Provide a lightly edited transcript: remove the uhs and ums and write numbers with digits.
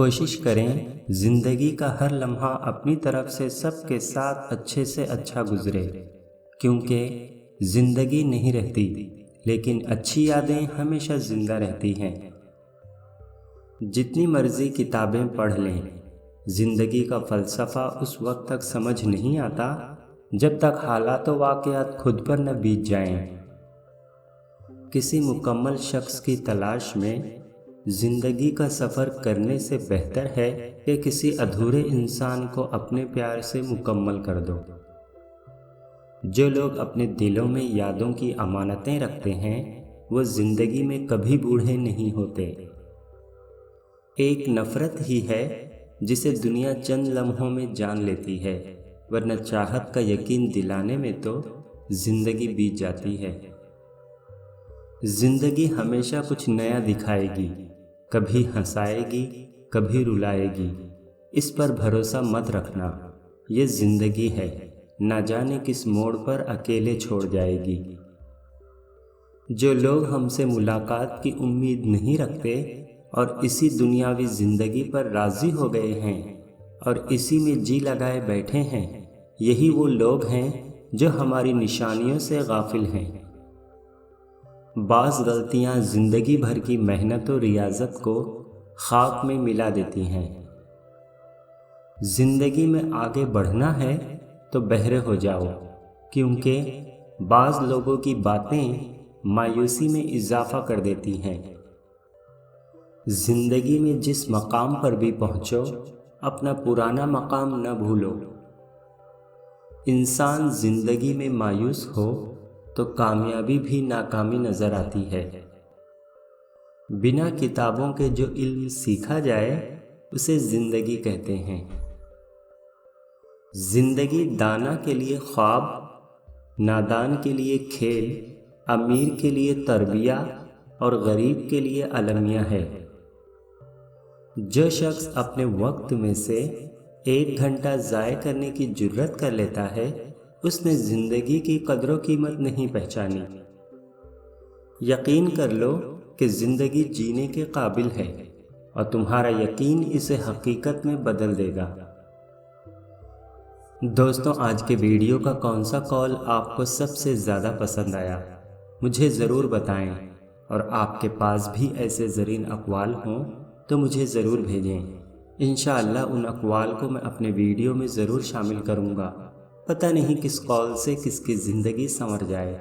کوشش کریں زندگی کا ہر لمحہ اپنی طرف سے سب کے ساتھ اچھے سے اچھا گزرے، کیونکہ زندگی نہیں رہتی لیکن اچھی یادیں ہمیشہ زندہ رہتی ہیں۔ جتنی مرضی کتابیں پڑھ لیں، زندگی کا فلسفہ اس وقت تک سمجھ نہیں آتا جب تک حالات و واقعات خود پر نہ بیت جائیں۔ کسی مکمل شخص کی تلاش میں زندگی کا سفر کرنے سے بہتر ہے کہ کسی ادھورے انسان کو اپنے پیار سے مکمل کر دو۔ جو لوگ اپنے دلوں میں یادوں کی امانتیں رکھتے ہیں وہ زندگی میں کبھی بوڑھے نہیں ہوتے۔ ایک نفرت ہی ہے جسے دنیا چند لمحوں میں جان لیتی ہے، ورنہ چاہت کا یقین دلانے میں تو زندگی بیت جاتی ہے۔ زندگی ہمیشہ کچھ نیا دکھائے گی، کبھی ہنسائے گی، کبھی رلائے گی۔ اس پر بھروسہ مت رکھنا، یہ زندگی ہے، نہ جانے کس موڑ پر اکیلے چھوڑ جائے گی۔ جو لوگ ہم سے ملاقات کی امید نہیں رکھتے اور اسی دنیاوی زندگی پر راضی ہو گئے ہیں اور اسی میں جی لگائے بیٹھے ہیں، یہی وہ لوگ ہیں جو ہماری نشانیوں سے غافل ہیں۔ بعض غلطیاں زندگی بھر کی محنت و ریاضت کو خاک میں ملا دیتی ہیں۔ زندگی میں آگے بڑھنا ہے تو بہرے ہو جاؤ، کیونکہ بعض لوگوں کی باتیں مایوسی میں اضافہ کر دیتی ہیں۔ زندگی میں جس مقام پر بھی پہنچو، اپنا پرانا مقام نہ بھولو۔ انسان زندگی میں مایوس ہو تو کامیابی بھی ناکامی نظر آتی ہے۔ بنا کتابوں کے جو علم سیکھا جائے اسے زندگی کہتے ہیں۔ زندگی دانا کے لیے خواب، نادان کے لیے کھیل، امیر کے لیے تربیہ اور غریب کے لیے المیہ ہے۔ جو شخص اپنے وقت میں سے 1 گھنٹہ ضائع کرنے کی جرات کر لیتا ہے اس نے زندگی کی قدر و قیمت نہیں پہچانی۔ یقین کر لو کہ زندگی جینے کے قابل ہے اور تمہارا یقین اسے حقیقت میں بدل دے گا۔ دوستوں، آج کے ویڈیو کا کون سا قول آپ کو سب سے زیادہ پسند آیا مجھے ضرور بتائیں، اور آپ کے پاس بھی ایسے زرین اقوال ہوں تو مجھے ضرور بھیجیں۔ انشاءاللہ ان اقوال کو میں اپنے ویڈیو میں ضرور شامل کروں گا۔ پتہ نہیں کس قول سے کس کی زندگی سنور جائے۔